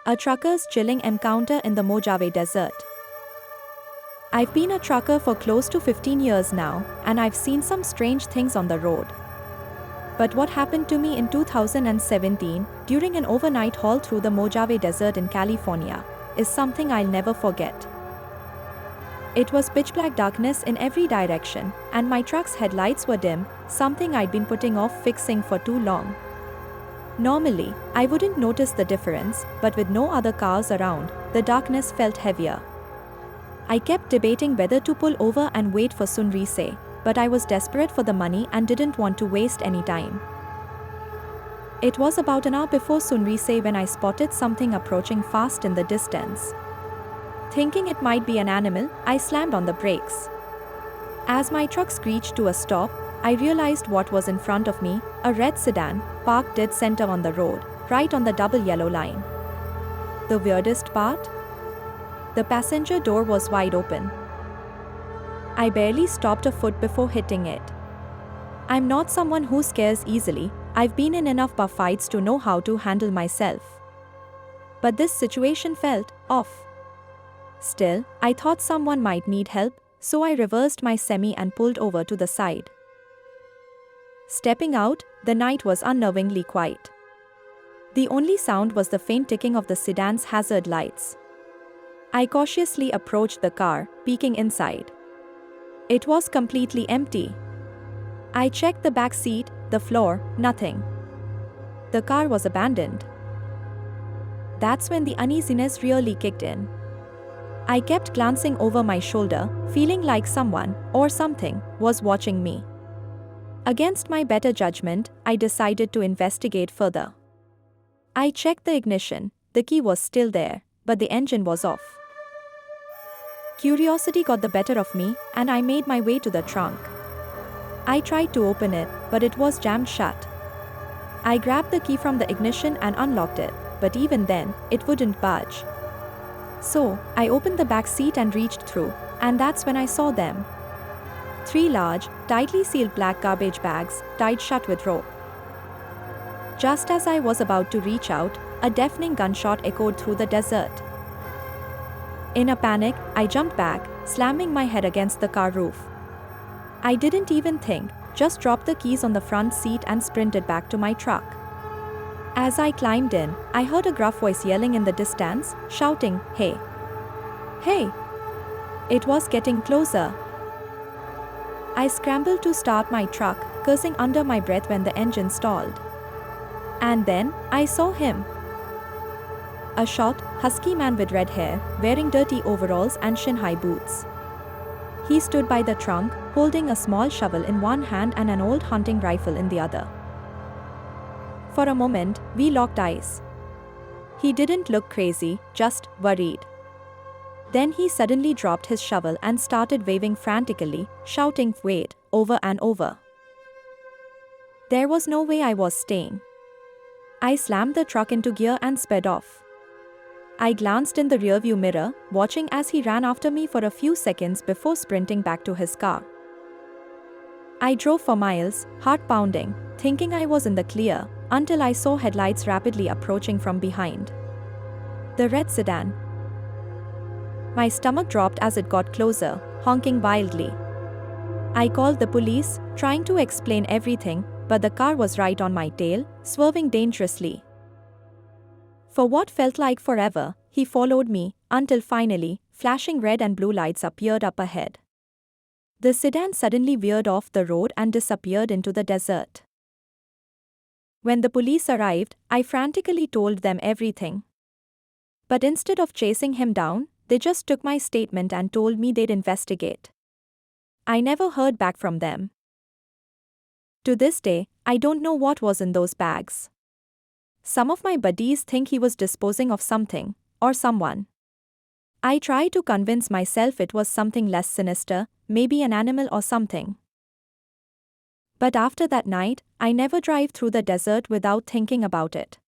A trucker's chilling encounter in the Mojave Desert. I've been a trucker for close to 15 years now, and I've seen some strange things on the road. But what happened to me in 2017, during an overnight haul through the Mojave Desert in California, is something I'll never forget. It was pitch black darkness in every direction, and my truck's headlights were dim, something I'd been putting off fixing for too long. Normally, I wouldn't notice the difference, but with no other cars around, the darkness felt heavier. I kept debating whether to pull over and wait for sunrise, but I was desperate for the money and didn't want to waste any time. It was about an hour before sunrise when I spotted something approaching fast in the distance. Thinking it might be an animal, I slammed on the brakes. As my truck screeched to a stop, I realized what was in front of me, a red sedan, parked dead center on the road, right on the double yellow line. The weirdest part? The passenger door was wide open. I barely stopped a foot before hitting it. I'm not someone who scares easily, I've been in enough bar fights to know how to handle myself. But this situation felt off. Still, I thought someone might need help, so I reversed my semi and pulled over to the side. Stepping out, the night was unnervingly quiet. The only sound was the faint ticking of the sedan's hazard lights. I cautiously approached the car, peeking inside. It was completely empty. I checked the back seat, the floor, nothing. The car was abandoned. That's when the uneasiness really kicked in. I kept glancing over my shoulder, feeling like someone, or something, was watching me. Against my better judgment, I decided to investigate further. I checked the ignition, the key was still there, but the engine was off. Curiosity got the better of me, and I made my way to the trunk. I tried to open it, but it was jammed shut. I grabbed the key from the ignition and unlocked it, but even then, it wouldn't budge. So, I opened the back seat and reached through, and that's when I saw them. 3 large, tightly sealed black garbage bags, tied shut with rope. Just as I was about to reach out, a deafening gunshot echoed through the desert. In a panic, I jumped back, slamming my head against the car roof. I didn't even think, just dropped the keys on the front seat and sprinted back to my truck. As I climbed in, I heard a gruff voice yelling in the distance, shouting, "Hey! Hey!" It was getting closer. I scrambled to start my truck, cursing under my breath when the engine stalled. And then, I saw him. A short, husky man with red hair, wearing dirty overalls and shin-high boots. He stood by the trunk, holding a small shovel in one hand and an old hunting rifle in the other. For a moment, we locked eyes. He didn't look crazy, just worried. Then he suddenly dropped his shovel and started waving frantically, shouting "Wait," over and over. There was no way I was staying. I slammed the truck into gear and sped off. I glanced in the rearview mirror, watching as he ran after me for a few seconds before sprinting back to his car. I drove for miles, heart pounding, thinking I was in the clear, until I saw headlights rapidly approaching from behind. The red sedan. My stomach dropped as it got closer, honking wildly. I called the police, trying to explain everything, but the car was right on my tail, swerving dangerously. For what felt like forever, he followed me, until finally, flashing red and blue lights appeared up ahead. The sedan suddenly veered off the road and disappeared into the desert. When the police arrived, I frantically told them everything. But instead of chasing him down, they just took my statement and told me they'd investigate. I never heard back from them. To this day, I don't know what was in those bags. Some of my buddies think he was disposing of something, or someone. I try to convince myself it was something less sinister, maybe an animal or something. But after that night, I never drive through the desert without thinking about it.